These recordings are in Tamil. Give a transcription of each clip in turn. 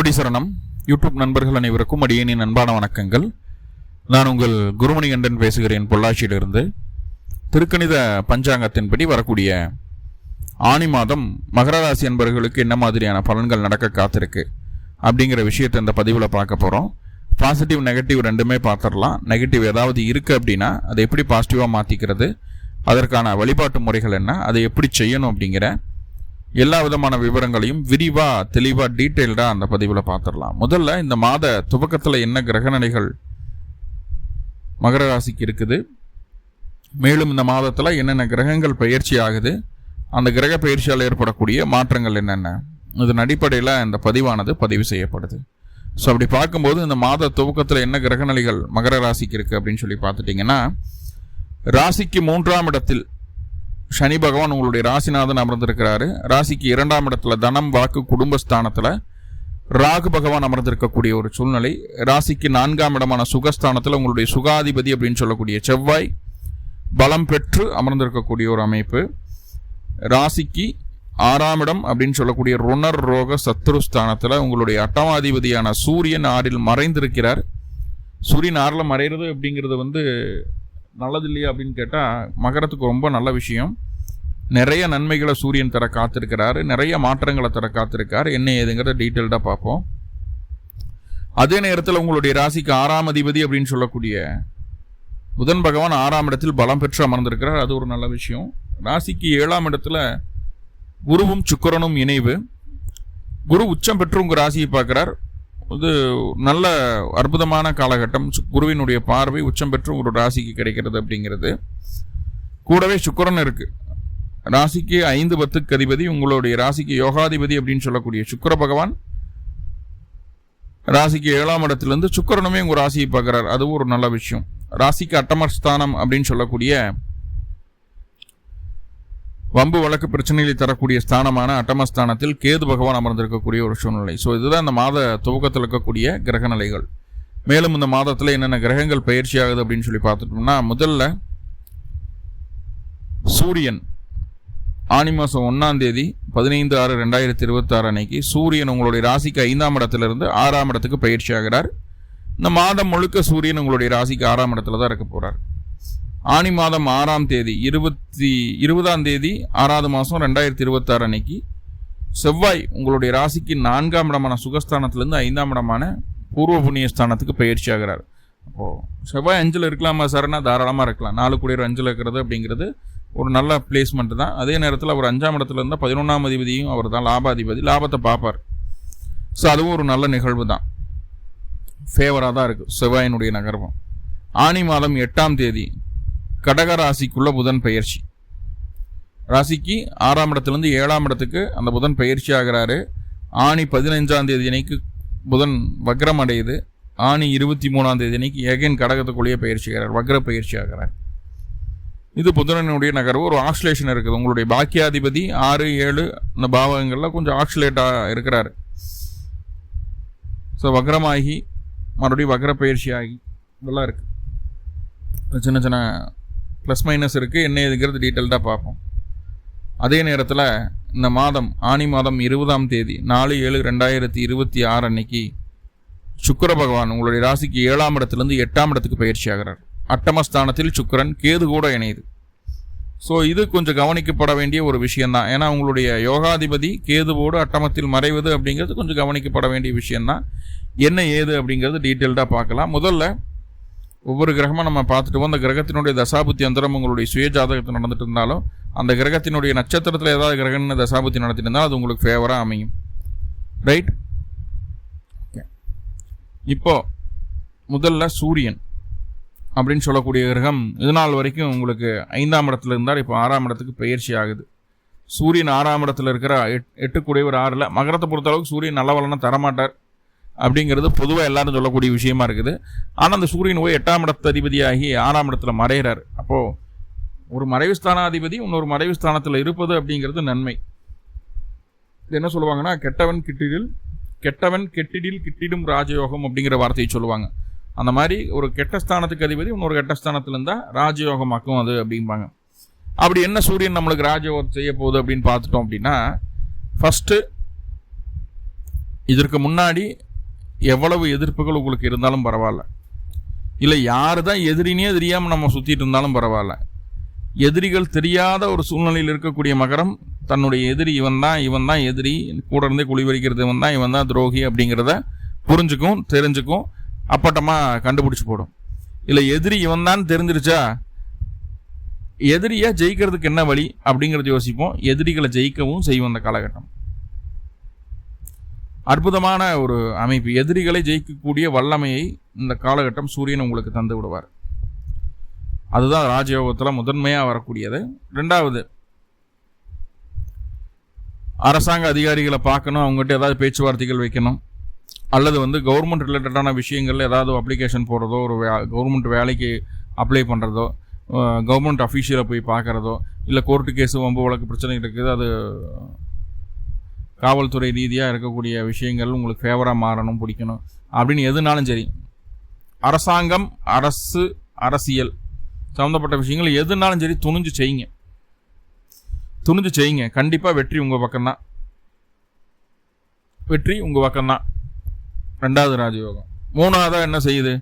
திருவடி சரணம். யூடியூப் நண்பர்கள் அனைவருக்கும் அடியேனின் அன்பான வணக்கங்கள். நான் உங்கள் குருமணிகண்டன் பேசுகிறேன், பொள்ளாச்சியிலிருந்து. திருக்கணித பஞ்சாங்கத்தின்படி வரக்கூடிய ஆனி மாதம் மகர ராசி அன்பர்களுக்கு என்ன மாதிரியான பலன்கள் நடக்க காத்திருக்கு அப்படிங்கிற விஷயத்தை இந்த பதிவில் பார்க்க போகிறோம். பாசிட்டிவ் நெகட்டிவ் ரெண்டுமே பார்த்துடலாம். நெகட்டிவ் ஏதாவது இருக்குது அப்படின்னா அதை எப்படி பாசிட்டிவாக மாற்றிக்கிறது, அதற்கான வழிபாட்டு முறைகள் என்ன, அதை எப்படி செய்யணும் அப்படிங்கிற எல்லா விதமான விவரங்களையும் விரிவாக தெளிவாக டீட்டெயில்டாக அந்த பதிவில் பார்த்துடலாம். முதல்ல இந்த மாத துவக்கத்தில் என்ன கிரகநிலைகள் மகர ராசிக்கு இருக்குது, மேலும் இந்த மாதத்தில் என்னென்ன கிரகங்கள் பயிற்சி ஆகுது, அந்த கிரக பயிற்சியால் ஏற்படக்கூடிய மாற்றங்கள் என்னென்ன, இதன் அடிப்படையில் இந்த பதிவானது பதிவு செய்யப்படுது. ஸோ அப்படி பார்க்கும்போது இந்த மாத துவக்கத்தில் என்ன கிரகநிலைகள் மகர ராசிக்கு இருக்குது அப்படின்னு சொல்லி பார்த்துட்டிங்கன்னா, ராசிக்கு 3ஆம் இடத்தில் சனி பகவான் உங்களுடைய ராசிநாதன் அமர்ந்திருக்கிறாரு. ராசிக்கு 2ஆம் இடத்துல தனம் வாக்கு குடும்பஸ்தானத்தில் ராகு பகவான் அமர்ந்திருக்கக்கூடிய ஒரு சூழ்நிலை. ராசிக்கு 4ஆம் இடமான சுகஸ்தானத்தில் உங்களுடைய சுகாதிபதி அப்படின்னு சொல்லக்கூடிய செவ்வாய் பலம் பெற்று அமர்ந்திருக்கக்கூடிய ஒரு அமைப்பு. ராசிக்கு 6ஆம் இடம் அப்படின்னு சொல்லக்கூடிய ருணர் ரோக சத்ருஸ்தானத்தில் உங்களுடைய அட்டமாதிபதியான சூரியன் 6இல் மறைந்திருக்கிறார். சூரியன் 6ல் மறைகிறது அப்படிங்கிறது நல்லது இல்லையா அப்படின்னு கேட்டால் மகரத்துக்கு ரொம்ப நல்ல விஷயம். நிறைய நன்மைகளை சூரியன் தர காத்திருக்கிறாரு, நிறைய மாற்றங்களை தர காத்திருக்காரு. என்ன ஏதுங்கிறத டீட்டெயில்டாக பார்ப்போம். அதே நேரத்தில் உங்களுடைய ராசிக்கு 6ஆம் அதிபதி அப்படின்னு சொல்லக்கூடிய புதன் பகவான் 6ஆம் இடத்தில் பலம் பெற்று அமர்ந்திருக்கிறார். அது ஒரு நல்ல விஷயம். ராசிக்கு 7ஆம் இடத்துல குருவும் சுக்கிரனும் இணைவு. குரு உச்சம் பெற்று உங்கள் ராசியை பார்க்கிறார். இது நல்ல அற்புதமான காலகட்டம். குருவினுடைய பார்வை உச்சம் பெற்று உங்களோட ராசிக்கு கிடைக்கிறது அப்படிங்கிறது. கூடவே சுக்கிரன் இருக்கு. ராசிக்கு 5-10 அதிபதி, உங்களுடைய ராசிக்கு யோகாதிபதி அப்படின்னு சொல்லக்கூடிய சுக்கிர பகவான் ராசிக்கு 7ஆம் இடத்திலிருந்து சுக்கிரனுமே உங்க ராசியை பார்க்கிறார். அதுவும் ஒரு நல்ல விஷயம். ராசிக்கு அட்டமஸ்தானம் அப்படின்னு சொல்லக்கூடிய வம்பு வழக்கு பிரச்சனைகளை தரக்கூடிய ஸ்தானமான அட்டமஸ்தானத்தில் கேது பகவான் அமர்ந்திருக்கக்கூடிய ஒரு சூழ்நிலை. ஸோ இதுதான் இந்த மாத துவக்கத்தில் இருக்கக்கூடிய கிரகநிலைகள். மேலும் இந்த மாதத்தில் என்னென்ன கிரகங்கள் பயிற்சி ஆகுது அப்படின்னு சொல்லி பார்த்துட்டோம்னா, முதல்ல சூரியன் ஆனி மாதம் 1ஆம் தேதி 15/6/2026 அன்னைக்கு சூரியன் உங்களுடைய ராசிக்கு 5ஆம் இடத்திலிருந்து 6ஆம் இடத்துக்கு பயிற்சி ஆகிறார். இந்த மாதம் முழுக்க சூரியன் உங்களுடைய ராசிக்கு 6ஆம் இடத்துல தான் இருக்க போறார். ஆனி மாதம் 6ஆம் தேதி 20ஆம் தேதி 6வது மாதம் 2026 அன்னைக்கு செவ்வாய் உங்களுடைய ராசிக்கு 4ஆம் இடமான சுகஸ்தானத்திலிருந்து 5ஆம் இடமான பூர்வ புண்ணிய ஸ்தானத்துக்கு பயிற்சி ஆகிறார். அப்போது செவ்வாய் 5ல் இருக்கலாமா சார்னா தாராளமாக இருக்கலாம். 4 கூடிய 5ல் இருக்கிறது அப்படிங்கிறது ஒரு நல்ல பிளேஸ்மெண்ட் தான். அதே நேரத்தில் அவர் 5ஆம் இடத்துல இருந்தால் 11ஆம் அதிபதியும் அவர் தான் லாபாதிபதி, லாபத்தை பார்ப்பார். ஸோ அதுவும் ஒரு நல்ல நிகழ்வு தான், ஃபேவராக தான் இருக்குது செவ்வாயினுடைய நகர்வம். ஆனி மாதம் 8ஆம் தேதி கடக ராசிக்குள்ள புதன் பயிற்சி. ராசிக்கு 6ஆம் இடத்துலேருந்து 7ஆம் இடத்துக்கு அந்த புதன் பயிற்சி ஆகிறாரு. ஆனி 15ஆம் தேதி அன்னைக்கு புதன் வக்ரம் அடையுது. ஆனி 23ஆம் தேதி அன்னைக்கு ஏகன் கடகத்துக்குள்ளேயே பயிற்சி ஆகிறார், வக்ர பயிற்சி ஆகிறார். இது புதனுடைய நகர்வு. ஒரு ஆக்சிலேஷன் இருக்குது. உங்களுடைய பாக்கியாதிபதி 6, 7 இந்த பாவகங்களில் கொஞ்சம் ஆக்சிலேட்டாக இருக்கிறாரு. ஸோ வக்ரமாகி மறுபடியும் வக்ர பயிற்சி ஆகி இதெல்லாம் இருக்குது. சின்ன சின்ன ப்ளஸ் மைனஸ் இருக்குது. என்ன எதுங்கிறது டீட்டெயில்டாக பார்ப்போம். அதே நேரத்தில் இந்த மாதம் ஆனி மாதம் 20ஆம் தேதி 4/7/2026 அன்னைக்கு சுக்கிர பகவான் உங்களுடைய ராசிக்கு 7ஆம் இடத்துலேருந்து 8ஆம் இடத்துக்கு பயிற்சி ஆகிறார். அட்டமஸ்தானத்தில் சுக்கிரன் கேது கூட இணையுது. ஸோ இது கொஞ்சம் கவனிக்கப்பட வேண்டிய ஒரு விஷயந்தான். ஏன்னா உங்களுடைய யோகாதிபதி கேதுவோடு அட்டமத்தில் மறைவது அப்படிங்கிறது கொஞ்சம் கவனிக்கப்பட வேண்டிய விஷயந்தான். என்ன ஏது அப்படிங்கிறது டீட்டெயில்டாக பார்க்கலாம். முதல்ல ஒவ்வொரு கிரகமாக நம்ம பார்த்துட்டு அந்த கிரகத்தினுடைய தசாபுத்தி அந்தரம் உங்களுடைய சுய ஜாதகத்தில் நடந்துட்டு இருந்தாலும் அந்த கிரகத்தினுடைய நட்சத்திரத்தில் ஏதாவது கிரகன்னு தசாபுத்தி நடத்திட்டு இருந்தால் அது உங்களுக்கு ஃபேவராக அமையும். ரைட். இப்போ முதல்ல சூரியன் அப்படின்னு சொல்லக்கூடிய கிரகம் இது நாள் வரைக்கும் உங்களுக்கு 5ஆம் இடத்துல இருந்தால் இப்போ 6ஆம் இடத்துக்கு பயிற்சி ஆகுது. சூரியன் 6ஆம் இடத்துல இருக்கிற 8 கூடியவர் 6ல் மகரத்தை பொறுத்தளவுக்கு சூரியன் நல்ல வளர்னா தரமாட்டார் அப்படிங்கிறது பொதுவாக எல்லாரும் சொல்லக்கூடிய விஷயமா இருக்குது. ஆனால் அந்த சூரியன் போய் 8ஆம் இடத்து அதிபதியாகி 6ஆம் இடத்துல மறைகிறார். அப்போது ஒரு மறைவு ஸ்தானாதிபதி இன்னொரு மறைவு ஸ்தானத்தில் இருப்பது அப்படிங்கிறது நன்மை. இது என்ன சொல்லுவாங்கன்னா, கெட்டவன் கெட்டிடில் கிட்டிடும் ராஜயோகம் அப்படிங்கிற வார்த்தையை சொல்லுவாங்க. அந்த மாதிரி ஒரு கெட்ட ஸ்தானத்துக்கு அதிபதி இன்னொரு கெட்ட ஸ்தானத்தில் இருந்தால் ராஜயோகமாக்கும் அது அப்படிம்பாங்க. அப்படி என்ன சூரியன் நம்மளுக்கு ராஜயோகம் செய்ய போகுது அப்படின்னு பார்த்துட்டோம் அப்படின்னா, ஃபஸ்ட்டு இதற்கு முன்னாடி எவ்வளவு எதிர்ப்புகள் உங்களுக்கு இருந்தாலும் பரவாயில்ல, இல்லை யாரு தான் எதிரினே தெரியாமல் நம்ம சுற்றிட்டு இருந்தாலும் பரவாயில்ல, எதிரிகள் தெரியாத ஒரு சூழ்நிலையில் இருக்கக்கூடிய மகரம் தன்னுடைய எதிரி இவன் தான் எதிரி, கூட இருந்தே குளிவரிக்கிறது இவன் தான் துரோகி அப்படிங்கிறத புரிஞ்சுக்கும், தெரிஞ்சுக்கும், அப்பட்டமாக கண்டுபிடிச்சி போடும். இல்லை எதிரி இவன் தான் தெரிஞ்சிருச்சா, எதிரியா ஜெயிக்கிறதுக்கு என்ன வழி அப்படிங்கிறத யோசிப்போம். எதிரிகளை ஜெயிக்கவும் செய்வோம். அந்த காலகட்டம் அற்புதமான ஒரு அமைப்பு. எதிரிகளை ஜெயிக்கக்கூடிய வல்லமையை இந்த காலகட்டம் சூரியன் உங்களுக்கு தந்து விடுவார். அதுதான் ராஜயோகத்தில் முதன்மையாக வரக்கூடியது. ரெண்டாவது, அரசாங்க அதிகாரிகளை பார்க்கணும், அவங்ககிட்ட ஏதாவது பேச்சுவார்த்தைகள் வைக்கணும், அல்லது கவர்மெண்ட் ரிலேட்டடான விஷயங்கள் ஏதாவது அப்ளிகேஷன் போடுறதோ, ஒரு கவர்மெண்ட் வேலைக்கு அப்ளை பண்ணுறதோ, கவர்மெண்ட் அஃபீஷியலை போய் பார்க்குறதோ, இல்லை கோர்ட்டு கேஸு வம்பு வழக்கு பிரச்சனை இருக்குது, அது காவல்துறை ரீதியாக இருக்கக்கூடிய விஷயங்கள் உங்களுக்கு ஃபேவராக மாறணும், பிடிக்கணும் அப்படின்னு எதுனாலும் சரி, அரசாங்கம், அரசியல் சம்மந்தப்பட்ட விஷயங்கள் எதுனாலும் சரி துணிஞ்சு செய்யுங்க. கண்டிப்பாக வெற்றி உங்கள் பக்கம்தான். ரெண்டாவது ராஜயோகம். மூணாவதாக என்ன செய்யுது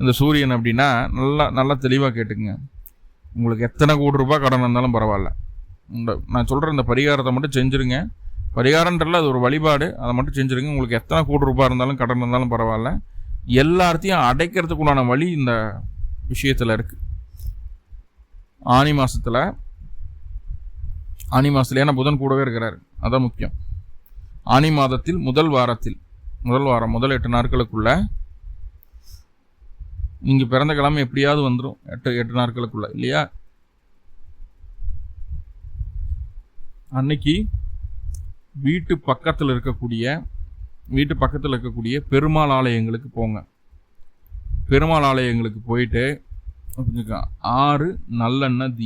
இந்த சூரியன் அப்படின்னா, நல்லா தெளிவாக கேட்டுக்குங்க. உங்களுக்கு எத்தனை கோடி ரூபாய் கடன் இருந்தாலும் பரவாயில்ல, நான் சொல்கிற இந்த பரிகாரத்தை மட்டும் செஞ்சுருங்க. பரிகாரன்றல அது ஒரு வழிபாடு, அதை மட்டும் செஞ்சுருங்க. உங்களுக்கு எத்தனை கோடி ரூபாய் இருந்தாலும் கடன் இருந்தாலும் பரவாயில்ல, எல்லாத்தையும் அடைக்கிறதுக்கு உண்டான வழி இந்த விஷயத்தில் இருக்குது. ஆனி மாதத்தில் ஏன்னா புதன் கூடவே இருக்கிறாரு, அதான் முக்கியம். ஆனி மாதத்தில் முதல் வாரம் முதல் 8 நாட்களுக்குள்ள நீங்கள் பிறந்த கிழமை எப்படியாவது வந்துடும். 8 நாட்களுக்குள்ள இல்லையா? அன்னைக்கு வீட்டு பக்கத்தில் இருக்கக்கூடிய பெருமாள் ஆலயங்களுக்கு போங்க. பெருமாள் ஆலயங்களுக்கு போயிட்டு 6 நல்லெண்ணெய்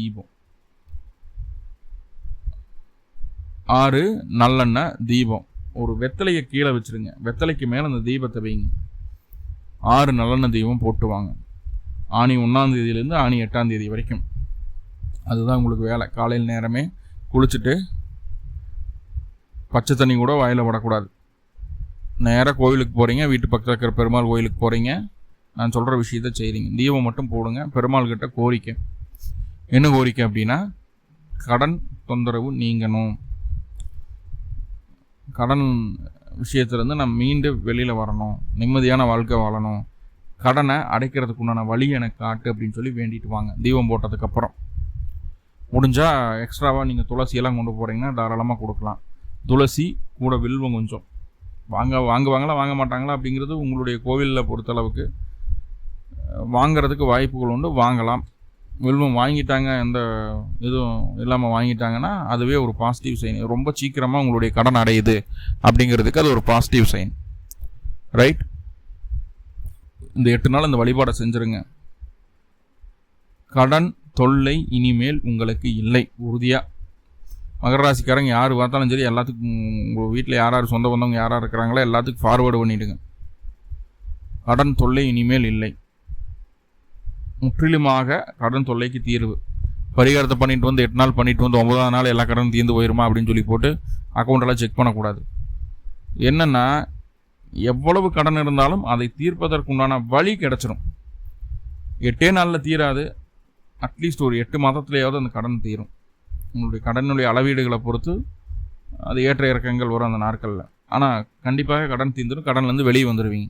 தீபம், ஒரு வெத்தலையை கீழே வச்சிருங்க, வெத்தலைக்கு மேலே அந்த தீபத்தை வைங்க. 6 நல்லெண்ணெய் தீபம் போட்டு வாங்க. ஆனி 1ஆம் தேதியிலேருந்து ஆனி 8ஆம் தேதி வரைக்கும். அதுதான் உங்களுக்கு வேலை. காலையில் நேரமே குளிச்சுட்டு பச்சை தண்ணி கூட வாயில் விடக்கூடாது. நேராக கோவிலுக்கு போகிறீங்க, வீட்டு பக்கத்தில் இருக்கிற பெருமாள் கோவிலுக்கு போகிறீங்க, நான் சொல்கிற விஷயத்த செய்கிறீங்க. தீபம் மட்டும் போடுங்க. பெருமாள் கிட்ட கோரிக்கை என்ன கோரிக்கை அப்படின்னா, கடன் தொந்தரவு நீங்கணும், கடன் விஷயத்துலேருந்து நம்ம மீண்டு வெளியில் வரணும், நிம்மதியான வாழ்க்கை வாழணும், கடனை அடைக்கிறதுக்கு உண்டான வழி எனக்கு காட்டு அப்படின்னு சொல்லி வேண்டிட்டு வாங்க. தீபம் போட்டதுக்கப்புறம் முடிஞ்சால் எக்ஸ்ட்ராவாக நீங்கள் துளசியெல்லாம் கொண்டு போகிறீங்கன்னா தாராளமாக கொடுக்கலாம். துளசி கூட வில்வம் கொஞ்சம் வாங்குவாங்களா வாங்க மாட்டாங்களா அப்படிங்கிறது உங்களுடைய கோவிலில் பொறுத்தளவுக்கு வாங்கிறதுக்கு வாய்ப்புகள் உண்டு, வாங்கலாம். வில்வம் வாங்கிட்டாங்க, எந்த இதுவும் இல்லாமல் வாங்கிட்டாங்கன்னா அதுவே ஒரு பாசிட்டிவ் சைன். ரொம்ப சீக்கிரமாக உங்களுடைய கடன் அடையுது அப்படிங்கிறதுக்கு அது ஒரு பாசிட்டிவ் சைன், ரைட்? இந்த 8 நாள் இந்த வழிபாடை செஞ்சுருங்க. கடன் தொல்லை இனிமேல் உங்களுக்கு இல்லை, உறுதியாக. மகர ராசிக்காரங்க யார் பார்த்தாலும் சரி, எல்லாத்துக்கும் உங்கள் வீட்டில் யார் சொந்த பந்தவங்க யாராக இருக்கிறாங்களோ எல்லாத்துக்கும் ஃபார்வேர்டு பண்ணிவிடுங்க. கடன் தொல்லை இனிமேல் இல்லை, முற்றிலுமாக கடன் தொல்லைக்கு தீர்வு. பரிகாரத்தை பண்ணிட்டு வந்து 8 நாள் பண்ணிட்டு வந்து 9ஆம் நாள் எல்லா கடனும் தீர்ந்து போயிருமா அப்படின்னு சொல்லி போட்டு அக்கௌண்ட்டெல்லாம் செக் பண்ணக்கூடாது. என்னென்னா, எவ்வளவு கடன் இருந்தாலும் அதை தீர்ப்பதற்குண்டான வழி கிடச்சிரும். 8 நாளில் தீராது, அட்லீஸ்ட் ஒரு 8 மாதத்துலேயாவது அந்த கடன் தீரும். உங்களுடைய கடனுடைய அளவீடுகளை பொறுத்து அது ஏற்ற இறக்கங்கள் வரும் அந்த நாட்களில். ஆனால் கண்டிப்பாக கடன் தீர்ந்துடும், கடன்லேருந்து வெளியே வந்துடுவீங்க.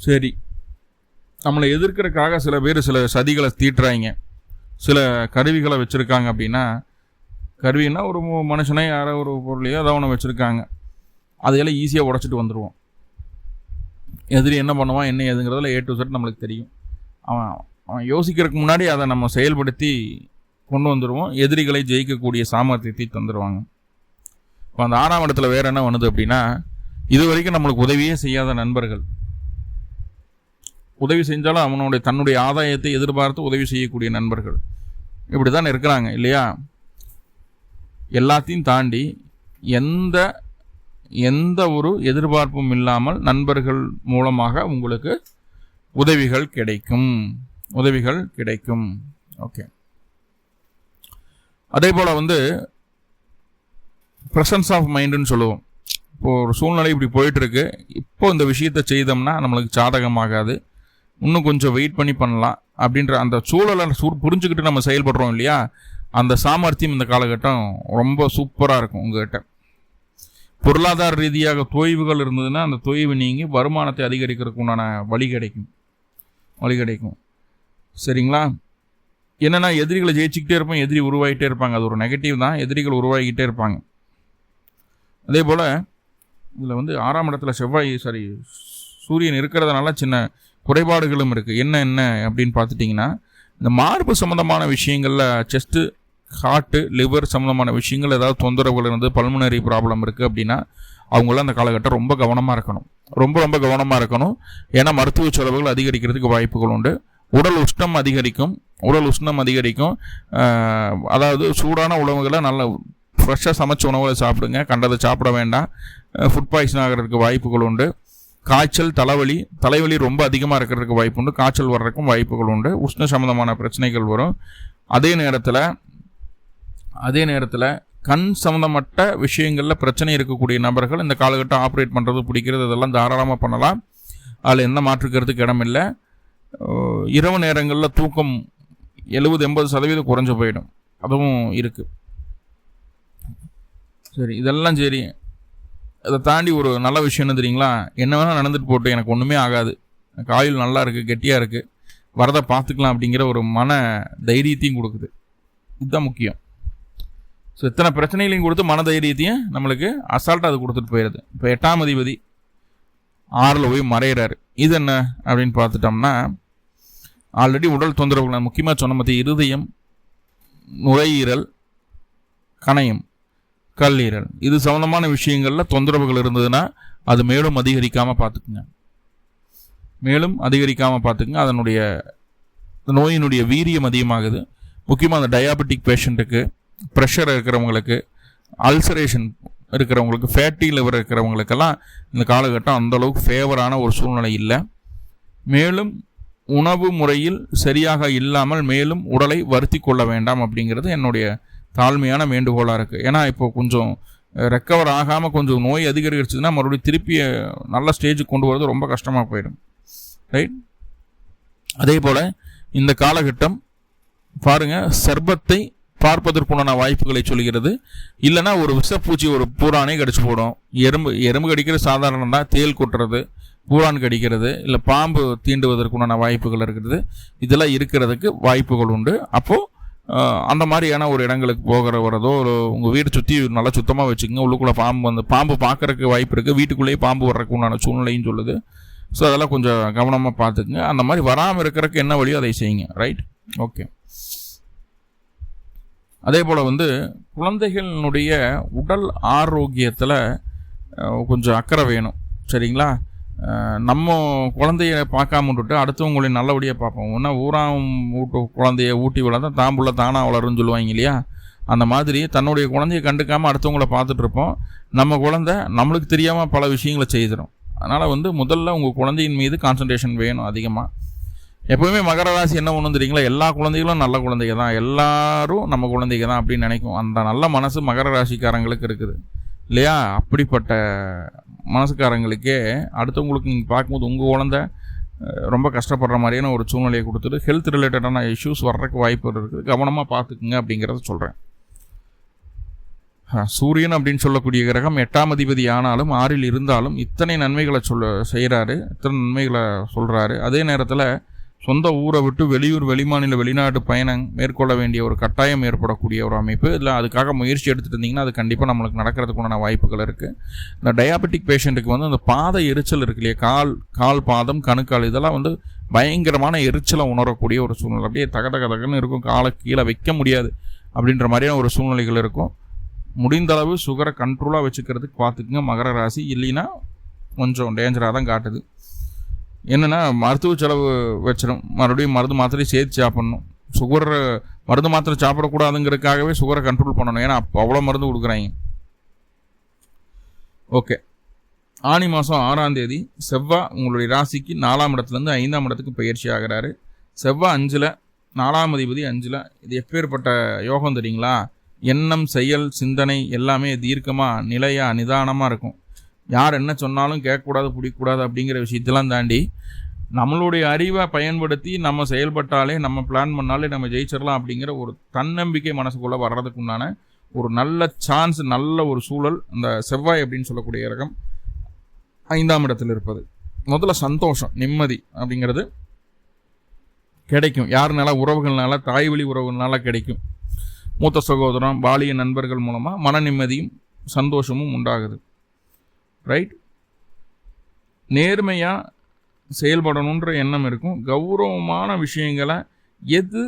சரி, நம்மளை எதிர்க்கிறதுக்காக சில பேர் சில சதிகளை தீட்டுறாங்க, சில கருவிகளை வச்சுருக்காங்க. அப்படின்னா கருவின்னா ஒரு மனுஷனே யாரோ ஒரு பொருளையோ ஏதோ ஒன்று வச்சுருக்காங்க, அதையெல்லாம் ஈஸியாக உடச்சிட்டு வந்துடுவோம். எதிரி என்ன பண்ணுவான் என்ன ஏதுங்கிறதுல A to Z நம்மளுக்கு தெரியும். அவன் யோசிக்கிறதுக்கு முன்னாடி அதை நம்ம செயல்படுத்தி கொண்டு வந்துடுவோம். எதிரிகளை ஜெயிக்கக்கூடிய சாமர்த்தியத்தை தந்துடுவாங்க. இப்போ அந்த 6ஆம் இடத்துல வேறு என்ன பண்ணுது அப்படின்னா, இது வரைக்கும் நம்மளுக்கு உதவியே செய்யாத நண்பர்கள், உதவி செஞ்சாலும் தன்னுடைய ஆதாயத்தை எதிர்பார்த்து உதவி செய்யக்கூடிய நண்பர்கள் இப்படி தான் இருக்கிறாங்க இல்லையா? எல்லாத்தையும் தாண்டி எந்த ஒரு எதிர்பார்ப்பும் இல்லாமல் நண்பர்கள் மூலமாக உங்களுக்கு உதவிகள் கிடைக்கும். ஓகே. அதே போல் ப்ரெசன்ஸ் ஆஃப் மைண்டுன்னு சொல்லுவோம். இப்போது ஒரு சூழ்நிலை இப்படி போயிட்டுருக்கு, இப்போ இந்த விஷயத்தை செய்தோம்னா நம்மளுக்கு சாதகமாகாது, இன்னும் கொஞ்சம் வெயிட் பண்ணி பண்ணலாம் அப்படின்ற அந்த சூழலை புரிஞ்சுக்கிட்டு நம்ம செயல்படுறோம் இல்லையா, அந்த சாமர்த்தியம் இந்த காலகட்டம் ரொம்ப சூப்பராக இருக்கும். உங்கள்கிட்ட பொருளாதார ரீதியாக தொய்வுகள் இருந்ததுன்னா அந்த தொய்வு நீங்கி வருமானத்தை அதிகரிக்கிறதுக்கு உண்டான வழி கிடைக்கும். சரிங்களா? என்னென்னா எதிரிகளை ஜெயிச்சுக்கிட்டே இருப்போம், எதிரி உருவாகிட்டே இருப்பாங்க. அது ஒரு நெகட்டிவ் தான், எதிரிகள் உருவாகிக்கிட்டே இருப்பாங்க. அதே போல் இதில் வந்து 6ஆம் இடத்துல சூரியன் இருக்கிறதுனால சின்ன குறைபாடுகளும் இருக்குது. என்ன அப்படின்னு பார்த்துட்டிங்கன்னா, இந்த மார்பு சம்மந்தமான விஷயங்களில் செஸ்ட்டு, ஹார்ட்டு, லிவர் சம்மந்தமான விஷயங்கள் ஏதாவது தொந்தரவுகள் இருந்து பல்முனரி ப்ராப்ளம் இருக்குது அப்படின்னா அவங்களாம் அந்த காலகட்டம் ரொம்ப கவனமாக இருக்கணும். ரொம்ப கவனமாக இருக்கணும். ஏன்னா மருத்துவ செலவுகள் அதிகரிக்கிறதுக்கு வாய்ப்புகள் உண்டு. உடல் உஷ்ணம் அதிகரிக்கும். அதாவது சூடான உணவுகளை நல்ல ஃப்ரெஷ்ஷாக சமைச்ச உணவுகளை சாப்பிடுங்க, கண்டதை சாப்பிட வேண்டாம். ஃபுட் பாய்சன் ஆகிறதுக்கு வாய்ப்புகள் உண்டு. காய்ச்சல், தலைவலி ரொம்ப அதிகமாக இருக்கிறதுக்கு வாய்ப்பு உண்டு. காய்ச்சல் வர்றதுக்கும் வாய்ப்புகள் உண்டு. உஷ்ண சம்மந்தமான பிரச்சனைகள் வரும். அதே நேரத்தில் கண் சம்மந்தப்பட்ட விஷயங்களில் பிரச்சனை இருக்கக்கூடிய நபர்கள் இந்த காலகட்டம் ஆப்ரேட் பண்ணுறது பிடிக்கிறது இதெல்லாம் தாராளமாக பண்ணலாம். அதில் எந்த மாற்றுக்கிறதுக்கு இடமில்லை. இரவு நேரங்களில் தூக்கம் 70-80% குறைஞ்சு போயிடும், அதுவும் இருக்குது. சரி, இதெல்லாம் சரி. அதை தாண்டி ஒரு நல்ல விஷயம் என்ன தெரியுங்களா, என்ன வேணால் நடந்துட்டு போட்டு எனக்கு ஒன்றுமே ஆகாது, காயில் நல்லா இருக்குது, கெட்டியாக இருக்குது, வரதை பார்த்துக்கலாம் அப்படிங்கிற ஒரு மன தைரியத்தையும் கொடுக்குது. இதுதான் முக்கியம். ஸோ இத்தனை பிரச்சனைகளையும் கொடுத்து மன தைரியத்தையும் நம்மளுக்கு அசால்ட்டாக அது கொடுத்துட்டு போயிடுது. இப்போ 8ஆம் அதிபதி 6ல் போய் மறையிறாரு. இது என்ன அப்படின்னு பார்த்துட்டோம்னா, ஆல்ரெடி உடல் தொந்தரவுகள் நான் முக்கியமாக சொன்ன மாதிரி இருதயம், நுரையீரல், கணையம், கல்லீரல் இது சம்மந்தமான விஷயங்களில் தொந்தரவுகள் இருந்ததுன்னா அது மேலும் அதிகரிக்காமல் பார்த்துக்குங்க. அதனுடைய நோயினுடைய வீரியம் அதிகமாகுது. முக்கியமாக அந்த டயாபெட்டிக் பேஷண்ட்டுக்கு, ப்ரெஷர் இருக்கிறவங்களுக்கு, அல்சரேஷன் இருக்கிறவங்களுக்கு, ஃபேட்டி லிவர் இருக்கிறவங்களுக்கெல்லாம் இந்த காலகட்டம் அந்தளவுக்கு ஃபேவரான ஒரு சூழ்நிலை இல்லை. மேலும் உணவு முறையில் சரியாக இல்லாமல் மேலும் உடலை வருத்தி கொள்ள வேண்டாம் அப்படிங்கிறது என்னுடைய தாழ்மையான வேண்டுகோளாக இருக்குது. ஏன்னா இப்போ கொஞ்சம் ரெக்கவர் ஆகாமல் கொஞ்சம் நோய் அதிகரிச்சுன்னா மறுபடியும் திருப்பி நல்ல ஸ்டேஜுக்கு கொண்டு வரது ரொம்ப கஷ்டமாக போயிடும். ரைட்? அதே போல் இந்த காலகட்டம் பாருங்கள், சர்பத்தை பார்ப்பதற்குண்டான வாய்ப்புகளை சொல்கிறது. இல்லைன்னா ஒரு விஷப்பூச்சி, ஒரு பூரானே கடிச்சு போடும். எறும்பு கடிக்கிறது சாதாரணம் தான், தேல் கொட்டுறது, பூரான் கடிக்கிறது, இல்லை பாம்பு தீண்டுவதற்குண்டான வாய்ப்புகள் இருக்கிறது. இதெல்லாம் இருக்கிறதுக்கு வாய்ப்புகள் உண்டு. அப்போது அந்த மாதிரியான ஒரு இடங்களுக்கு வரதோ, ஒரு உங்கள் வீடு சுற்றி நல்லா சுத்தமாக வச்சுக்கோங்க. உள்ளுக்குள்ளே பாம்பு பார்க்குறதுக்கு வாய்ப்பு இருக்குது. வீட்டுக்குள்ளேயே பாம்பு வர்றதுக்கு உண்டான சூழ்நிலையும் சொல்லுது. ஸோ அதெல்லாம் கொஞ்சம் கவனமாக பார்த்துக்குங்க. அந்த மாதிரி வராமல் இருக்கிறதுக்கு என்ன வழியோ அதை செய்யுங்க. ரைட்? ஓகே. அதே போல் குழந்தைகளினுடைய உடல் ஆரோக்கியத்தில் கொஞ்சம் அக்கறை வேணும். சரிங்களா? நம்ம குழந்தைய பார்க்காம விட்டுட்டு அடுத்தவங்களையும் நல்லபடியாக பார்ப்போம். ஒன்றா குழந்தைய ஊட்டி வளர்த்தா தாம்புள்ள தானாக வளருன்னு சொல்லுவாங்க இல்லையா? அந்த மாதிரி தன்னுடைய குழந்தைய கண்டுக்காமல் அடுத்தவங்கள பார்த்துட்ருப்போம். நம்ம குழந்தை நம்மளுக்கு தெரியாமல் பல விஷயங்களை செய்திடும். அதனால் முதல்ல உங்கள் குழந்தையின் மீது கான்சன்ட்ரேஷன் வேணும் அதிகமாக. எப்போவுமே மகர ராசி என்ன ஒன்றும் தெரியுங்களா, எல்லா குழந்தைகளும் நல்ல குழந்தைங்க தான், எல்லாரும் நம்ம குழந்தைங்க தான் அப்படின்னு நினைக்கும். அந்த நல்ல மனசு மகர ராசிக்காரங்களுக்கு இருக்குது இல்லையா? அப்படிப்பட்ட மனசுக்காரங்களுக்கே அடுத்தவங்களுக்கு நீங்கள் பார்க்கும்போது உங்கள் குழந்தை ரொம்ப கஷ்டப்படுற மாதிரியான ஒரு சூழ்நிலையை கொடுத்துட்டு ஹெல்த் ரிலேட்டடான இஷ்யூஸ் வர்றதுக்கு வாய்ப்பு இருக்குது. கவனமாக பார்த்துக்குங்க அப்படிங்கிறத சொல்கிறேன். சூரியன் அப்படின்னு சொல்லக்கூடிய கிரகம் 8ஆம் அதிபதி ஆனாலும் 6ல் இருந்தாலும் இத்தனை நன்மைகளை செய்கிறாரு, இத்தனை நன்மைகளை சொல்கிறாரு. அதே நேரத்தில் சொந்த ஊரை விட்டு வெளியூர், வெளிமாநில, வெளிநாட்டு பயணம் மேற்கொள்ள வேண்டிய ஒரு கட்டாயம் ஏற்படக்கூடிய ஒரு அமைப்பு. இல்லை அதுக்காக முயற்சி எடுத்துகிட்டு இருந்தீங்கன்னா அது கண்டிப்பாக நம்மளுக்கு நடக்கிறதுக்குண்டான வாய்ப்புகள் இருக்குது. இந்த டயாபெட்டிக் பேஷண்ட்டுக்கு அந்த பாத எரிச்சல் இருக்கு இல்லையா, கால் பாதம், கணுக்கால், இதெல்லாம் பயங்கரமான எரிச்சலை உணரக்கூடிய ஒரு சூழ்நிலை. அப்படியே தகன்னு இருக்கும், காலை கீழே வைக்க முடியாது அப்படின்ற மாதிரியான ஒரு சூழ்நிலைகள் இருக்கும். முடிந்த அளவு சுகரை கண்ட்ரோலாக வச்சுக்கிறதுக்கு பார்த்துக்குங்க மகர ராசி. இல்லைன்னா கொஞ்சம் டேஞ்சராக தான் காட்டுது. என்னென்னா மருத்துவ செலவு வச்சிடும். மறுபடியும் மருந்து மாத்திரை சேர்த்து சாப்பிட்ணும். மருந்து மாத்திரை சாப்பிடக்கூடாதுங்கிறதுக்காகவே சுகரை கண்ட்ரோல் பண்ணணும். ஏன்னா அவ்வளோ மருந்து கொடுக்குறாங்க. ஓகே. ஆனி மாதம் 6ஆம் தேதி செவ்வாய் உங்களுடைய ராசிக்கு 4ஆம் இடத்துலேருந்து 5ஆம் இடத்துக்கு பயிற்சி ஆகிறாரு. செவ்வாய் 5ல், 4ஆம் அதிபதி 5ல். இது எப்பேற்பட்ட யோகம் தெரியுங்களா? எண்ணம், செயல், சிந்தனை எல்லாமே தீர்க்கமாக, நிலையாக, நிதானமாக இருக்கும். யார் என்ன சொன்னாலும் கேட்கக்கூடாது, பிடிக்கக்கூடாது அப்படிங்கிற விஷயத்தெல்லாம் தாண்டி நம்மளுடைய அறிவை பயன்படுத்தி நம்ம செயல்பட்டாலே, நம்ம பிளான் பண்ணாலே நம்ம ஜெயிச்சிடலாம் அப்படிங்கிற ஒரு தன்னம்பிக்கை மனசுக்குள்ளே வர்றதுக்கு உண்டான ஒரு நல்ல சான்ஸ், நல்ல ஒரு சூழல் அந்த செவ்வாய் அப்படின்னு சொல்லக்கூடிய கிரகம் 5ஆம் இடத்தில் இருப்பது. முதல்ல சந்தோஷம், நிம்மதி அப்படிங்கிறது கிடைக்கும். யாருனால? உறவுகள்னால, தாய் வழி உறவுகள்னால கிடைக்கும். மூத்த சகோதரம், பாலிய நண்பர்கள் மூலமாக மன நிம்மதியும் சந்தோஷமும் உண்டாகுது. ரைட். நேர்மையாக செயல்படணுன்ற எண்ணம் இருக்கும். கௌரவமான விஷயங்களை, எது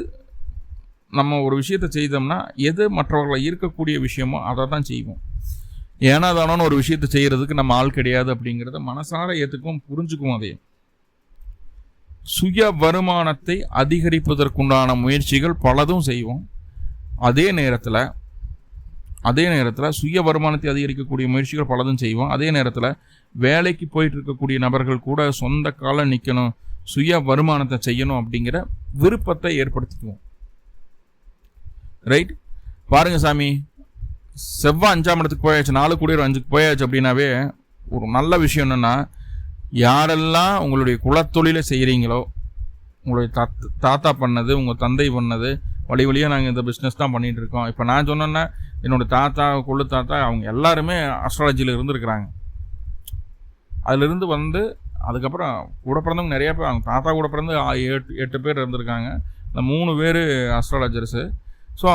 நம்ம ஒரு விஷயத்தை செய்தோம்னா எது மற்றவர்களை ஈர்க்கக்கூடிய விஷயமோ அதை தான் செய்வோம். ஏன்னா தானோன்னு ஒரு விஷயத்தை செய்கிறதுக்கு நம்ம ஆள் கிடையாது அப்படிங்கிறத மனசார ஏற்றுக்கும், புரிஞ்சுக்கும். அதே சுய வருமானத்தை அதிகரிப்பதற்குண்டான முயற்சிகள் பலதும் செய்வோம். அதே நேரத்தில் சுய வருமானத்தை அதிகரிக்கக்கூடிய முயற்சிகள் பலதும் செய்வோம். அதே நேரத்தில் வேலைக்கு போயிட்டு இருக்கக்கூடிய நபர்கள் கூட சொந்த காலம் நிற்கணும், சுய வருமானத்தை செய்யணும் அப்படிங்கிற விருப்பத்தை ஏற்படுத்திக்குவோம். ரைட். பாருங்க சாமி, செவ்வாய் 5ஆம் இடத்துக்கு போயாச்சு, 4 கூடிய 5க்கு போயாச்சு அப்படின்னாவே ஒரு நல்ல விஷயம் என்னென்னா, யாரெல்லாம் உங்களுடைய குலத்தொழிலை செய்கிறீங்களோ, உங்களுடைய தாத்தா பண்ணது, உங்கள் தந்தை பண்ணது, வழி வழியாக நாங்கள் இந்த பிஸ்னஸ் தான் பண்ணிகிட்டு இருக்கோம். இப்போ நான் சொன்னேன்னா என்னோடய தாத்தா, கொள்ளு தாத்தா, அவங்க எல்லாருமே அஸ்ட்ராலஜியில் இருந்துருக்குறாங்க. அதிலிருந்து வந்து அதுக்கப்புறம் கூட பிறந்தவங்க நிறையா பேர், அவங்க தாத்தா கூட பிறந்து 8 பேர் இருந்திருக்காங்க. இந்த 3 பேர் அஸ்ட்ராலஜர்ஸு. ஸோ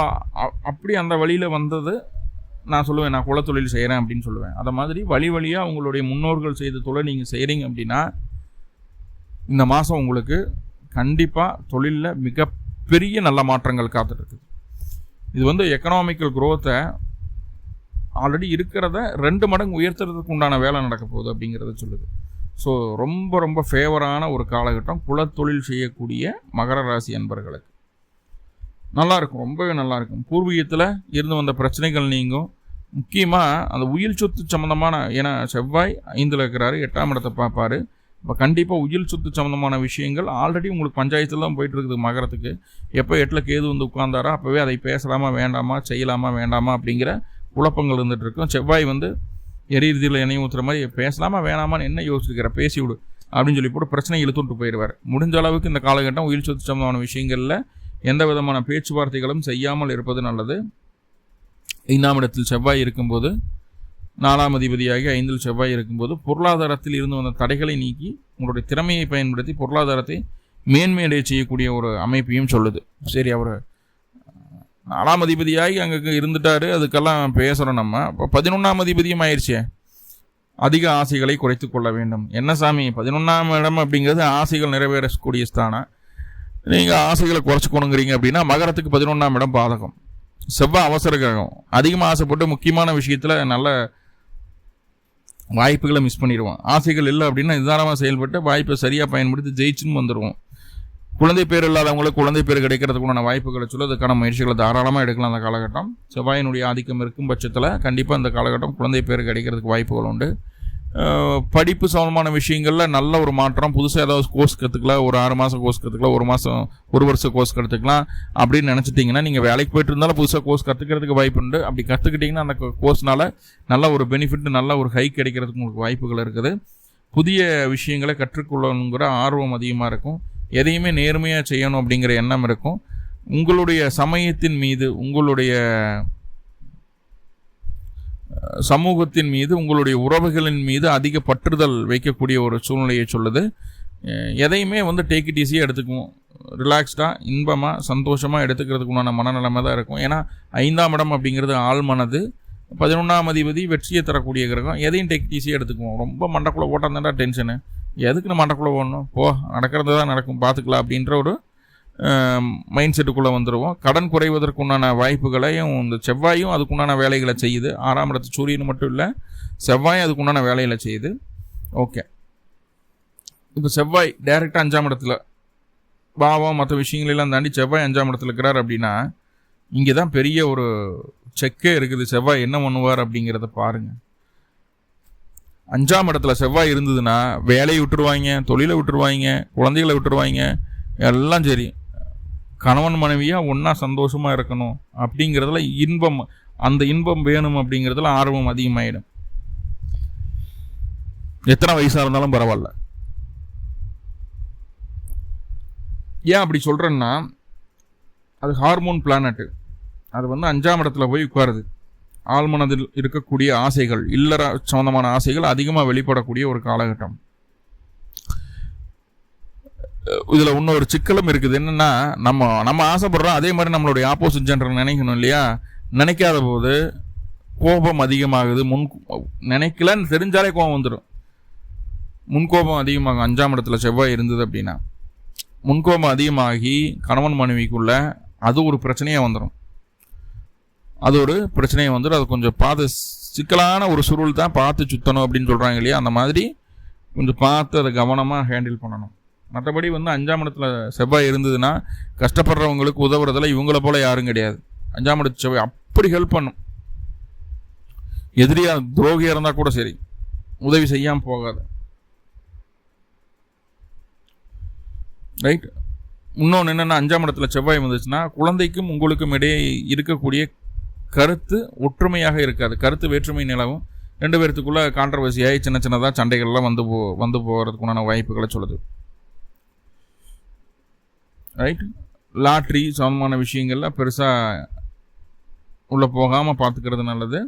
அப்படி அந்த வழியில் வந்தது நான் சொல்லுவேன், நான் குலத்தொழில் செய்கிறேன் அப்படின்னு சொல்லுவேன். அதை மாதிரி வழியாக உங்களுடைய முன்னோர்கள் செய்த தொழில் நீங்கள் செய்கிறீங்க அப்படின்னா இந்த மாதம் உங்களுக்கு கண்டிப்பாக தொழிலில் மிகப்பெரிய நல்ல மாற்றங்கள் காத்துட்ருக்குது. இது வந்து எக்கனாமிக்கல் குரோத்தை ஆல்ரெடி இருக்கிறத 2 மடங்கு உயர்த்துறதுக்கு உண்டான வேலை நடக்க போகுது அப்படிங்கிறத சொல்லுது. ஸோ ரொம்ப ரொம்ப ஃபேவரான ஒரு காலகட்டம் குலத்தொழில் செய்யக்கூடிய மகர ராசி அன்பர்களுக்கு. நல்லாயிருக்கும், ரொம்பவே நல்லாயிருக்கும். பூர்வீகத்தில் இருந்து வந்த பிரச்சனைகள் நீங்கும். முக்கியமாக அந்த உயில் சொத்து சம்மந்தமான, ஏன்னா செவ்வாய் 5ல் இருக்கிறாரு, 8ஆம் இடத்தை பார்ப்பார். இப்போ கண்டிப்பாக உயில் சொத்து சம்மந்தமான விஷயங்கள் ஆல்ரெடி உங்களுக்கு பஞ்சாயத்தில் தான் போயிட்டுருக்குது மகரத்துக்கு. எப்போ 8ல் கேது வந்து உட்கார்ந்தாரோ அப்போவே அதை பேசலாமா வேண்டாமா, செய்யலாமா வேண்டாமா அப்படிங்கிற குழப்பங்கள் இருந்துகிட்டு இருக்கும். செவ்வாய் வந்து எரியிறுதியில் எண்ணெய் ஊற்றுற மாதிரி பேசலாமா வேணாமான்னு என்ன யோசிச்சுக்கிற, பேசி விடு அப்படின்னு சொல்லி போட்டு பிரச்சனை இழுத்துட்டு போயிடுவார். முடிஞ்ச அளவுக்கு இந்த காலகட்டம் உயில் சொத்து சம்மந்தமான விஷயங்களில் எந்த விதமான பேச்சுவார்த்தைகளும் செய்யாமல் இருப்பது நல்லது. 5ஆம் இடத்தில் செவ்வாய் இருக்கும்போது, 4ஆம் அதிபதியாகி 5ல் செவ்வாய் இருக்கும்போது பொருளாதாரத்தில் இருந்து வந்த தடைகளை நீக்கி உங்களுடைய திறமையை பயன்படுத்தி பொருளாதாரத்தை மேன்மையடைய செய்யக்கூடிய ஒரு அமைப்பையும் சொல்லுது. சரி, அவர் 4ஆம் அதிபதியாகி அங்கே இருந்துட்டாரு, அதுக்கெல்லாம் பேசுகிறோம் நம்ம. அப்போ 11ஆம் அதிபதியும் ஆயிடுச்சே. அதிக ஆசைகளை குறைத்து கொள்ள வேண்டும். என்ன சாமி, 11ஆம் இடம் அப்படிங்கிறது ஆசைகள் நிறைவேறக்கூடிய ஸ்தானம். நீங்கள் ஆசைகளை குறைச்சிக்கணுங்கிறீங்க அப்படின்னா மகரத்துக்கு 11ஆம் இடம் பாதகம். செவ்வாய் அவசர கிரகம். அதிகமாக ஆசைப்பட்டு முக்கியமான விஷயத்தில் நல்ல வாய்ப்புகளை மிஸ் பண்ணிடுவோம். ஆசைகள் இல்லை அப்படின்னா நிதானமாக செயல்பட்டு வாய்ப்பை சரியாக பயன்படுத்தி ஜெயிச்சுன்னு வந்துடுவோம். குழந்தை பேர் இல்லாதவங்களுக்கு குழந்தை பேர் கிடைக்கிறதுக்குண்டான வாய்ப்புகளை சொல்ல அதுக்கான முயற்சிகளை தாராளமாக எடுக்கலாம். அந்த காலகட்டம் செவ்வாயினுடைய ஆதிக்கம் இருக்கும் பட்சத்தில் கண்டிப்பாக அந்த காலகட்டம் குழந்தை பேர் கிடைக்கிறதுக்கு வாய்ப்புகள் உண்டு. படிப்பு சம்பந்தமான விஷயங்களில் நல்ல ஒரு மாற்றம். புதுசாக ஏதாவது கோர்ஸ் கற்றுக்கலாம், ஒரு 6 மாதம் கோர்ஸ் கற்றுக்கலாம், ஒரு வருஷம் கோர்ஸ் கற்றுக்கலாம் அப்படின்னு நினச்சிட்டிங்கன்னா, நீங்கள் வேலைக்கு போய்ட்டு இருந்தாலும் புதுசாக கோர்ஸ் கற்றுக்கிறதுக்கு வாய்ப்பு உண்டு. அப்படி கற்றுக்கிட்டிங்கன்னா அந்த கோர்ஸ்னால நல்ல ஒரு பெனிஃபிட், நல்ல ஒரு ஹைக் கிடைக்கிறதுக்கு உங்களுக்கு வாய்ப்புகள் இருக்குது. புதிய விஷயங்களை கற்றுக்கொள்ளணுங்கிற ஆர்வம் அதிகமாக இருக்கும். எதையுமே நேர்மையாக செய்யணும் அப்படிங்கிற எண்ணம் இருக்கும். உங்களுடைய சமயத்தின் மீது, உங்களுடைய சமூகத்தின் மீது, உங்களுடைய உறவுகளின் மீது அதிக பற்றுதல் வைக்கக்கூடிய ஒரு சூழ்நிலையை சொல்லுது. எதையுமே வந்து டேக் இட் ஈஸியாக எடுத்துக்குவோம். ரிலாக்ஸ்டாக, இன்பமாக, சந்தோஷமாக எடுத்துக்கிறதுக்கு உண்டான மனநிலைமை தான் இருக்கும். ஏன்னா 5ஆம் இடம் அப்படிங்கிறது ஆள் மனது. 11ஆம் அதிபதி வெற்றியை தரக்கூடிய கிரகம். எதையும் டேக் இட் ஈஸியாக எடுத்துக்குவோம். ரொம்ப மண்டக்குள்ளே ஓட்டாந்தாண்டா டென்ஷனு, எதுக்கு நம்ம மண்டக்குள்ளே ஓடணும், போ நடக்கிறது தான் நடக்கும், பார்த்துக்கலாம் அப்படின்ற ஒரு மைண்ட் செட்டுக்குள்ளே வந்துடுவோம். கடன் குறைவதற்குண்டான வாய்ப்புகளையும் இந்த செவ்வாயும் அதுக்குண்டான வேலைகளை செய்யுது. 6ஆம் இடத்து சூரியன் மட்டும் இல்லை, செவ்வாயும் அதுக்குண்டான வேலைகளை செய்யுது. ஓகே, இப்போ செவ்வாய் டைரெக்டாக 5ஆம் இடத்துல பாவம் மற்ற விஷயங்களெல்லாம் தாண்டி செவ்வாய் 5ஆம் இடத்துல இருக்கிறார் அப்படின்னா இங்கே தான் பெரிய ஒரு செக்கே இருக்குது. செவ்வாய் என்ன பண்ணுவார் அப்படிங்கிறத பாருங்கள். 5ஆம் இடத்துல செவ்வாய் இருந்ததுன்னா வேலையை விட்டுருவாங்க, தொழிலை விட்டுருவாங்க, குழந்தைகளை விட்டுருவாங்க, எல்லாம் சரி. கணவன் மனைவியாக ஒன்றா சந்தோஷமாக இருக்கணும் அப்படிங்கிறதுல இன்பம், அந்த இன்பம் வேணும் அப்படிங்கிறதுல ஆர்வம் அதிகமாகிடும். எத்தனை வயசாக இருந்தாலும் பரவாயில்ல. ஏன் அப்படி சொல்கிறேன்னா, அது ஹார்மோன் பிளானட்டு. அது வந்து 5ஆம் இடத்துல போய் உட்காருது. ஆழ்மனதில் இருக்கக்கூடிய ஆசைகள், இல்லற சம்பந்தமான ஆசைகள் அதிகமாக வெளிப்படக்கூடிய ஒரு காலகட்டம். இதில் இன்னொரு சிக்கலும் இருக்குது. என்னென்னா, நம்ம ஆசைப்படுறோம், அதே மாதிரி நம்மளுடைய ஆப்போசிட் ஜெண்டர் நினைக்கணும் இல்லையா? நினைக்காத போது கோபம் அதிகமாகுது. நினைக்கலன்னு தெரிஞ்சாலே கோபம் வந்துடும். முன்கோபம் அதிகமாகும். 5ஆம் இடத்துல செவ்வாய் இருந்தது அப்படின்னா முன்கோபம் அதிகமாகி கணவன் மனைவிக்குள்ள அது ஒரு பிரச்சனையாக வந்துடும். அது கொஞ்சம் பார்த்து, சிக்கலான ஒரு சுருள் தான், பார்த்து சுத்தணும் அப்படின்னு சொல்கிறாங்க இல்லையா? அந்த மாதிரி கொஞ்சம் பார்த்து அதை கவனமாக ஹேண்டில் பண்ணணும். மற்றபடி வந்து 5ஆம் இடத்துல செவ்வாய் இருந்ததுன்னா கஷ்டப்படுறவங்களுக்கு உதவுறதுல இவங்கள போல யாரும் கிடையாது. 5ஆம் இடத்து செவ்வாய் அப்படி ஹெல்ப் பண்ணும். எதிரியா துரோகியாக இருந்தால் கூட சரி, உதவி செய்யாமல் போகாது. ரைட். இன்னொன்று என்னென்னா, 5ஆம் இடத்துல செவ்வாய் வந்துச்சுன்னா குழந்தைக்கும் உங்களுக்கும் இடையே இருக்கக்கூடிய கருத்து ஒற்றுமையாக இருக்காது. கருத்து வேற்றுமை நிலவும். 2 பேர்த்துக்குள்ளே கான்ட்ரவர்சியாகி சின்ன சின்னதாக சண்டைகள்லாம் வந்து போகிறதுக்குண்டான வாய்ப்புகளை சொல்லுது. ரைட். லாட்ரி சம்பந்தமான விஷயங்கள்ல பெருசாக உள்ளே போகாமல் பார்த்துக்கிறது நல்லது.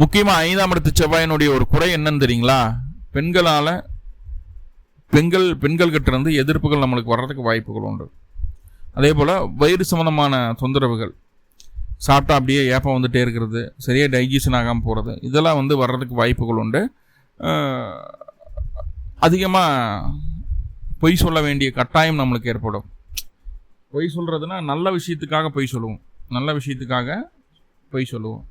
முக்கியமாக 5ஆம் இடத்து செவ்வாயினுடைய ஒரு குறை என்னன்னு தெரியுங்களா? பெண்கள் கிட்ட இருந்து எதிர்ப்புகள் நம்மளுக்கு வர்றதுக்கு வாய்ப்புகள் உண்டு. அதே போல் வயிறு சம்பந்தமான தொந்தரவுகள், சாப்பிட்டா அப்படியே ஏப்பம் வந்துட்டே இருக்கிறது, சரியாக டைஜஷன் ஆகாமல் போகிறது, இதெல்லாம் வந்து வர்றதுக்கு வாய்ப்புகள் உண்டு. அதிகமாக பொய் சொல்ல வேண்டிய கட்டாயம் நம்மளுக்கு ஏற்படும். பொய் சொல்கிறதுனா நல்ல விஷயத்துக்காக பொய் சொல்லுவோம்.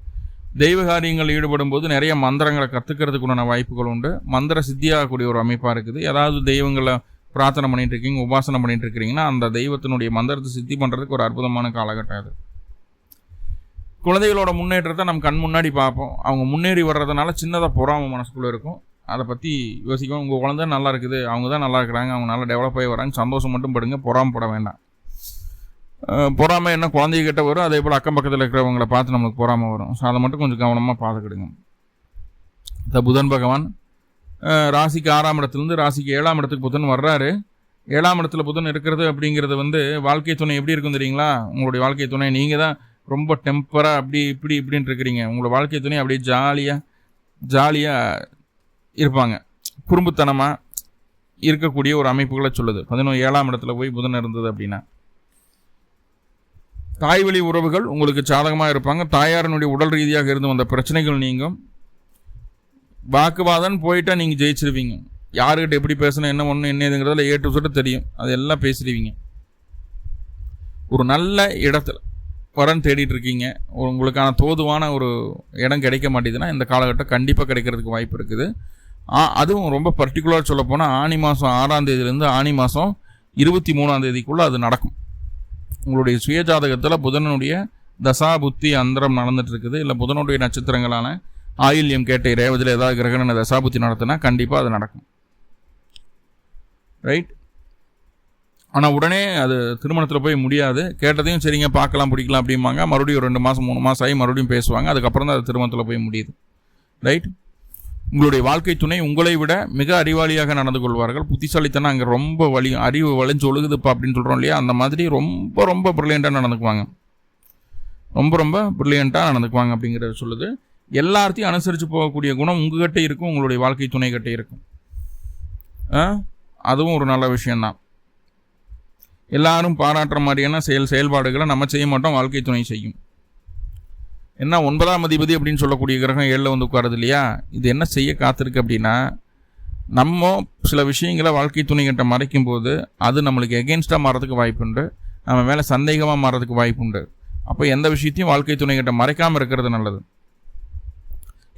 தெய்வ காரியங்கள் ஈடுபடும் போது நிறைய மந்திரங்களை கற்றுக்கிறதுக்குண்டான வாய்ப்புகள் உண்டு. மந்திர சித்தியாகக்கூடிய ஒரு அமைப்பாக இருக்குது. ஏதாவது தெய்வங்களை பிரார்த்தனை பண்ணிட்டு இருக்கீங்க, உபாசனை பண்ணிட்டு இருக்கிறீங்கன்னா அந்த தெய்வத்தினுடைய மந்திரத்தை சித்தி பண்ணுறதுக்கு ஒரு அற்புதமான காலகட்டம் அது. குழந்தைகளோட முன்னேற்றத்தை நம்ம கண் முன்னாடி பார்ப்போம். அவங்க முன்னேறி வர்றதுனால சின்னதாக பொறாமை மனசுக்குள்ளே இருக்கும். அதை பற்றி யோசிக்கவும், உங்கள் குழந்தை நல்லா இருக்குது, அவங்க தான் நல்லா இருக்கிறாங்க, அவங்க நல்லா டெவலப் ஆகி வராங்க, சந்தோஷம் மட்டும் படுங்க, பொறாமப்பட வேண்டாம். பொறாமை என்ன குழந்தைகிட்ட வரும், அதே போல் அக்கம் பக்கத்தில் இருக்கிறவங்களை பார்த்து நம்மளுக்கு பொறாமை வரும். ஸோ அதை மட்டும் கொஞ்சம் கவனமாக பார்த்துக்கிடுங்க. இந்த புதன் பகவான் ராசிக்கு 6ஆம் இடத்துலேருந்து ராசிக்கு 7ஆம் இடத்துக்கு புதன் வர்றாரு. 7ஆம் இடத்துல புதன் இருக்கிறது அப்படிங்கிறது வந்து வாழ்க்கை துணை எப்படி இருக்கும் தெரியுங்களா? உங்களுடைய வாழ்க்கை துணை, நீங்கள் தான் ரொம்ப டெம்பராக இப்படின்ட்டு இருக்கிறீங்க. உங்களோட வாழ்க்கை துணை அப்படியே ஜாலியாக இருப்பாங்க. குறும்புத்தனமாக இருக்கக்கூடிய ஒரு அமைப்புகளை சொல்லுது. 7ஆம் இடத்துல போய் புதன் இருந்தது அப்படின்னா தாய் வழி உறவுகள் உங்களுக்கு சாதகமாக இருப்பாங்க. தாயாரனுடைய உடல் ரீதியாக இருந்து வந்த பிரச்சனைகள் நீங்கும். வாக்குவாதம் போயிட்டா நீங்கள் ஜெயிச்சிருவீங்க. யாருக்கிட்ட எப்படி பேசணும், என்ன ஒன்று என்ன இதுங்கிறதுல A to Z தெரியும். அதெல்லாம் பேசிடுவீங்க. ஒரு நல்ல இடத்துல வரன் தேடிட்டு இருக்கீங்க, உங்களுக்கான தோதுவான ஒரு இடம் கிடைக்க மாட்டேதுன்னா இந்த காலகட்டம் கண்டிப்பாக கிடைக்கிறதுக்கு வாய்ப்பு இருக்குது. அதுவும் ரொம்ப பர்டிகுலராக சொல்ல போனால் ஆனி மாதம் 6ஆம் தேதியிலேருந்து ஆனி மாதம் 23ஆம் தேதிக்குள்ளே அது நடக்கும். உங்களுடைய சுயஜாதகத்தில் புதனுடைய தசா புத்தி அந்தரம் நடந்துட்டு இருக்குது. இல்லை புதனுடைய நட்சத்திரங்களான ஆயில்யம் கேட்டை ரேவதில் ஏதாவது கிரகண தசா புத்தி நடத்தினா கண்டிப்பாக அது நடக்கும். ரைட். ஆனால் உடனே அது திருமணத்தில் போய் முடியாது. கேட்டதையும் சரிங்க பார்க்கலாம் பிடிக்கலாம் அப்படிம்பாங்க. மறுபடியும் 2 மாதம் 3 மாதம் ஆகி மறுபடியும் பேசுவாங்க. அதுக்கப்புறம் தான் அது திருமணத்தில் போய் முடியுது. ரைட். உங்களுடைய வாழ்க்கை துணை உங்களை விட மிக அறிவாளியாக நடந்து கொள்வார்கள். புத்திசாலித்தனம் அங்கே ரொம்ப அறிவு வளைஞ்சு ஒழுகுதுப்பா அப்படின்னு சொல்கிறோம் இல்லையா? அந்த மாதிரி ரொம்ப ப்ரில்லியண்ட்டாக நடந்துக்குவாங்க. ரொம்ப ப்ரில்லியண்ட்டாக நடந்துக்குவாங்க அப்படிங்கிறத சொல்லுது. எல்லாத்தையும் அனுசரித்து போகக்கூடிய குணம் உங்ககிட்ட இருக்கும், உங்களுடைய வாழ்க்கை துணை கிட்ட இருக்கும். அதுவும் ஒரு நல்ல விஷயந்தான். எல்லாரும் பாராட்டுற மாதிரியான செயல்பாடுகளை நம்ம செய்ய மாட்டோம், வாழ்க்கை துணை செய்யும். என்ன 9ஆம் அதிபதி அப்படின்னு சொல்லக்கூடிய கிரகம் 7ல் வந்து உட்காருது இல்லையா? இது என்ன செய்ய காத்திருக்கு அப்படின்னா, நம்ம சில விஷயங்களை வாழ்க்கை துணைகிட்ட மறைக்கும் போது அது நம்மளுக்கு எகென்ஸ்டாக மாறதுக்கு வாய்ப்புண்டு, நம்ம மேலே சந்தேகமாக மாறதுக்கு வாய்ப்புண்டு. அப்போ எந்த விஷயத்தையும் வாழ்க்கை துணைகிட்ட மறைக்காமல் இருக்கிறது நல்லது.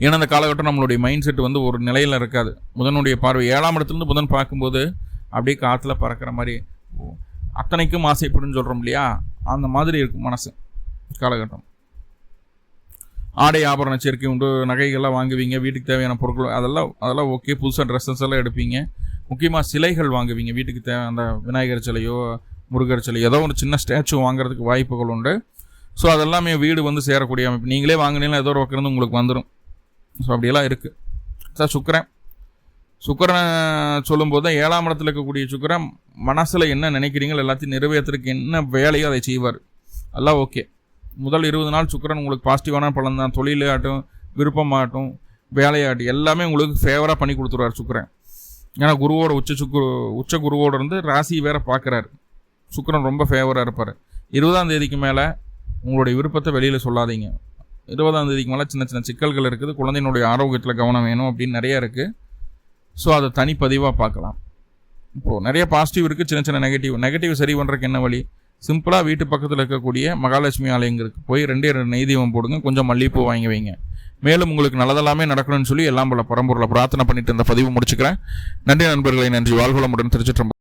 ஏன்னா அந்த காலகட்டம் நம்மளுடைய மைண்ட் செட் வந்து ஒரு நிலையில் இருக்காது. புதனுடைய பார்வை 7ஆம் இடத்துலேருந்து புதன் பார்க்கும்போது அப்படியே காற்றுல பறக்கிற மாதிரி அத்தனைக்கும் ஆசைப்படுன்னு சொல்கிறோம் இல்லையா? அந்த மாதிரி இருக்கும் மனசு காலகட்டம். ஆடை ஆபரண சேர்க்கை உண்டு, நகைகள்லாம் வாங்குவீங்க, வீட்டுக்கு தேவையான பொருட்கள் அதெல்லாம் ஓகே. புதுசாக ட்ரெஸ்ஸஸ் எல்லாம் எடுப்பீங்க. முக்கியமாக சிலைகள் வாங்குவீங்க. வீட்டுக்கு அந்த விநாயகர் சிலையோ முருகர் சிலை, ஏதோ ஒரு சின்ன ஸ்டாச்சு வாங்குறதுக்கு வாய்ப்புகள் உண்டு. ஸோ அதெல்லாமே வீடு வந்து சேரக்கூடிய அமைப்பு. நீங்களே வாங்கினீங்கன்னா ஏதோ ஒரு பக்கம் உங்களுக்கு வந்துடும். ஸோ அப்படியெல்லாம் இருக்குது. சார் சுக்கிரன் சொல்லும்போது தான் 7ஆம் இடத்துல இருக்கக்கூடிய சுக்கிரன் மனசில் என்ன நினைக்கிறீங்களோ எல்லாத்தையும் நிறைவேற்றுறதுக்கு என்ன வேலையோ அதை செய்வார். எல்லாம் ஓகே. முதல் 20 நாள் சுக்கிரன் உங்களுக்கு பாசிட்டிவான பலன் தான். தொழிலாகட்டும், விருப்பமாகட்டும், வேலையாகட்டும் எல்லாமே உங்களுக்கு ஃபேவராக பண்ணி கொடுத்துருவார் சுக்கிரன். ஏன்னா குருவோட உச்ச குருவோட இருந்து ராசி வேற பார்க்குறாரு. சுக்கிரன் ரொம்ப ஃபேவராக இருப்பார். 20ஆம் தேதிக்கு மேலே உங்களுடைய விருப்பத்தை வெளியில் சொல்லாதீங்க. 20ஆம் தேதிக்கு மேலே சின்ன சின்ன சிக்கல்கள் இருக்குது. குழந்தையினுடைய ஆரோக்கியத்தில் கவனம் வேணும் அப்படின்னு நிறையா இருக்குது. ஸோ அதை தனிப்பதிவாக பார்க்கலாம். இப்போது நிறைய பாசிட்டிவ் இருக்குது, சின்ன சின்ன நெகட்டிவ் சரி பண்ணுறதுக்கு என்ன வழி? சிம்பிளாக வீட்டு பக்கத்தில் இருக்கக்கூடிய மகாலட்சுமி ஆலயங்களுக்கு போய் 2 நெய் தீபம் போடுங்க, கொஞ்சம் மல்லிகைப்பூ வாங்கி வைங்க. மேலும் உங்களுக்கு நல்லதெல்லாமே நடக்கணும்னு சொல்லி எல்லாம் போல பரம்பொருளை பிரார்த்தனை பண்ணிட்டு இந்த பதிவு முடிச்சுக்கிறேன். நன்றி நண்பர்களை, நன்றி. வாழ்வளமுடன். திருச்சிற்றம்பலம்.